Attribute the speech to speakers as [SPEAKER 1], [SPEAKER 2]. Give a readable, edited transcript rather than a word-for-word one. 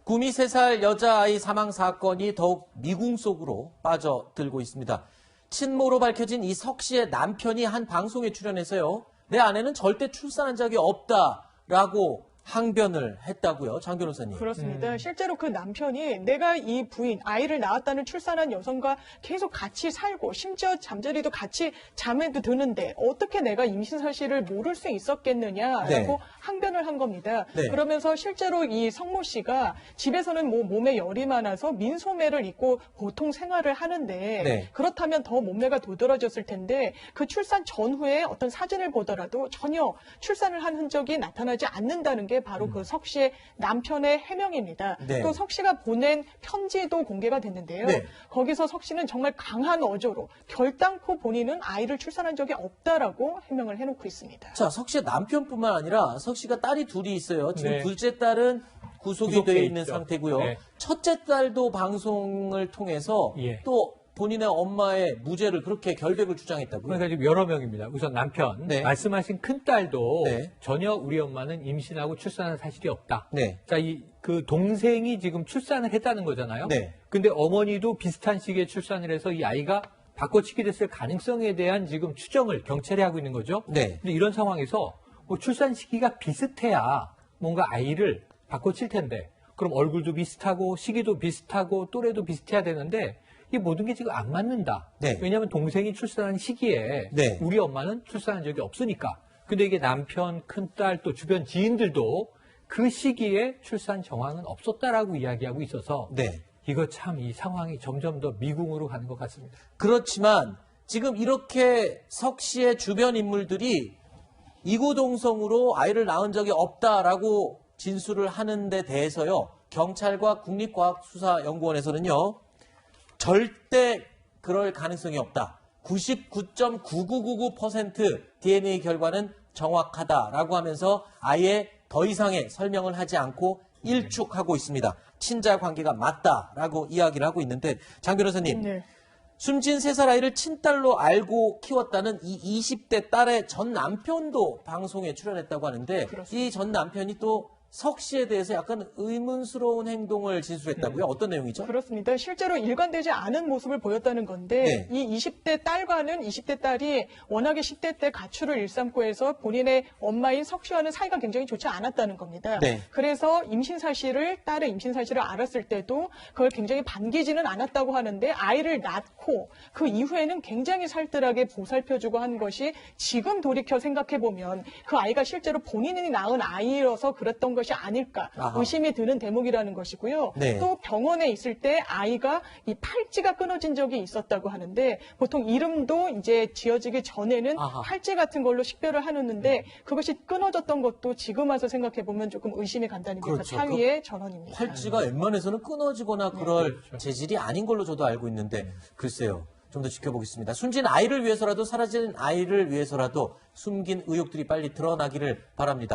[SPEAKER 1] 구미 3살 여자아이 사망 사건이 더욱 미궁 속으로 빠져들고 있습니다. 친모로 밝혀진 이 석 씨의 남편이 한 방송에 출연해서요. 내 아내는 절대 출산한 적이 없다라고 항변을 했다고요. 장 변호사님.
[SPEAKER 2] 그렇습니다. 실제로 그 남편이 내가 이 부인, 아이를 낳았다는 출산한 여성과 계속 같이 살고 심지어 잠자리도 같이 잠에도 드는데 어떻게 내가 임신 사실을 모를 수 있었겠느냐라고
[SPEAKER 1] 네.
[SPEAKER 2] 항변을 한 겁니다.
[SPEAKER 1] 네.
[SPEAKER 2] 그러면서 실제로 이 성모 씨가 집에서는 뭐 몸에 열이 많아서 민소매를 입고 보통 생활을 하는데
[SPEAKER 1] 네.
[SPEAKER 2] 그렇다면 더 몸매가 도드라졌을 텐데 그 출산 전후에 어떤 사진을 보더라도 전혀 출산을 한 흔적이 나타나지 않는다는 게 바로 그 석 씨의 남편의 해명입니다.
[SPEAKER 1] 네.
[SPEAKER 2] 또 석 씨가 보낸 편지도 공개가 됐는데요.
[SPEAKER 1] 네.
[SPEAKER 2] 거기서 석 씨는 정말 강한 어조로 결단코 본인은 아이를 출산한 적이 없다라고 해명을 해놓고 있습니다.
[SPEAKER 1] 자, 석 씨의 남편뿐만 아니라 석 씨가 딸이 둘이 있어요. 지금
[SPEAKER 3] 네.
[SPEAKER 1] 둘째 딸은 구속이
[SPEAKER 3] 구속돼
[SPEAKER 1] 되어 있는
[SPEAKER 3] 있죠.
[SPEAKER 1] 상태고요.
[SPEAKER 3] 네.
[SPEAKER 1] 첫째 딸도 방송을 통해서
[SPEAKER 3] 예.
[SPEAKER 1] 또 본인의 엄마의 무죄를 그렇게 결백을 주장했다고요.
[SPEAKER 3] 그러니까 지금 여러 명입니다. 우선 남편,
[SPEAKER 1] 네.
[SPEAKER 3] 말씀하신 큰딸도
[SPEAKER 1] 네.
[SPEAKER 3] 전혀 우리 엄마는 임신하고 출산한 사실이 없다.
[SPEAKER 1] 네.
[SPEAKER 3] 자, 그 동생이 지금 출산을 했다는 거잖아요.
[SPEAKER 1] 네.
[SPEAKER 3] 근데 어머니도 비슷한 시기에 출산을 해서 이 아이가 바꿔치기 됐을 가능성에 대한 지금 추정을 경찰이 하고 있는 거죠.
[SPEAKER 1] 네.
[SPEAKER 3] 근데 이런 상황에서 뭐 출산 시기가 비슷해야 뭔가 아이를 바꿔칠 텐데 그럼 얼굴도 비슷하고 시기도 비슷하고 또래도 비슷해야 되는데 이 모든 게 지금 안 맞는다.
[SPEAKER 1] 네.
[SPEAKER 3] 왜냐하면 동생이 출산한 시기에
[SPEAKER 1] 네.
[SPEAKER 3] 우리 엄마는 출산한 적이 없으니까. 근데 이게 남편, 큰딸 또 주변 지인들도 그 시기에 출산 정황은 없었다라고 이야기하고 있어서
[SPEAKER 1] 네.
[SPEAKER 3] 이거 참 이 상황이 점점 더 미궁으로 가는 것 같습니다.
[SPEAKER 1] 그렇지만 지금 이렇게 석 씨의 주변 인물들이 이구동성으로 아이를 낳은 적이 없다라고 진술을 하는 데 대해서요. 경찰과 국립과학수사연구원에서는요. 절대 그럴 가능성이 없다. 99.9999% DNA 결과는 정확하다라고 하면서 아예 더 이상의 설명을 하지 않고 일축하고 있습니다. 친자 관계가 맞다라고 이야기를 하고 있는데 장 변호사님.
[SPEAKER 2] 네.
[SPEAKER 1] 숨진 3살 아이를 친딸로 알고 키웠다는 이 20대 딸의 전 남편도 방송에 출연했다고 하는데
[SPEAKER 2] 그렇습니다.
[SPEAKER 1] 이 전 남편이 또 석 씨에 대해서 약간 의문스러운 행동을 진술했다고요? 어떤 내용이죠?
[SPEAKER 2] 그렇습니다. 실제로 일관되지 않은 모습을 보였다는 건데
[SPEAKER 1] 네.
[SPEAKER 2] 이 20대 딸과는 20대 딸이 워낙에 10대 때 가출을 일삼고 해서 본인의 엄마인 석 씨와는 사이가 굉장히 좋지 않았다는 겁니다.
[SPEAKER 1] 네.
[SPEAKER 2] 그래서 딸의 임신 사실을 알았을 때도 그걸 굉장히 반기지는 않았다고 하는데 아이를 낳고 그 이후에는 굉장히 살뜰하게 보살펴주고 한 것이 지금 돌이켜 생각해보면 그 아이가 실제로 본인이 낳은 아이여서 그랬던 것이 아닐까
[SPEAKER 1] 아하.
[SPEAKER 2] 의심이 드는 대목이라는 것이고요.
[SPEAKER 1] 네.
[SPEAKER 2] 또 병원에 있을 때 아이가 이 팔찌가 끊어진 적이 있었다고 하는데 보통 이름도 이제 지어지기 전에는
[SPEAKER 1] 아하.
[SPEAKER 2] 팔찌 같은 걸로 식별을 하는데 그것이 끊어졌던 것도 지금 와서 생각해 보면 조금 의심이 간다는 게
[SPEAKER 1] 그렇죠.
[SPEAKER 2] 타위의 전원입니다.
[SPEAKER 1] 팔찌가 웬만해서는 끊어지거나 그럴
[SPEAKER 3] 그렇죠.
[SPEAKER 1] 재질이 아닌 걸로 저도 알고 있는데 글쎄요. 좀 더 지켜보겠습니다. 숨진 아이를 위해서라도 사라진 아이를 위해서라도 숨긴 의혹들이 빨리 드러나기를 바랍니다.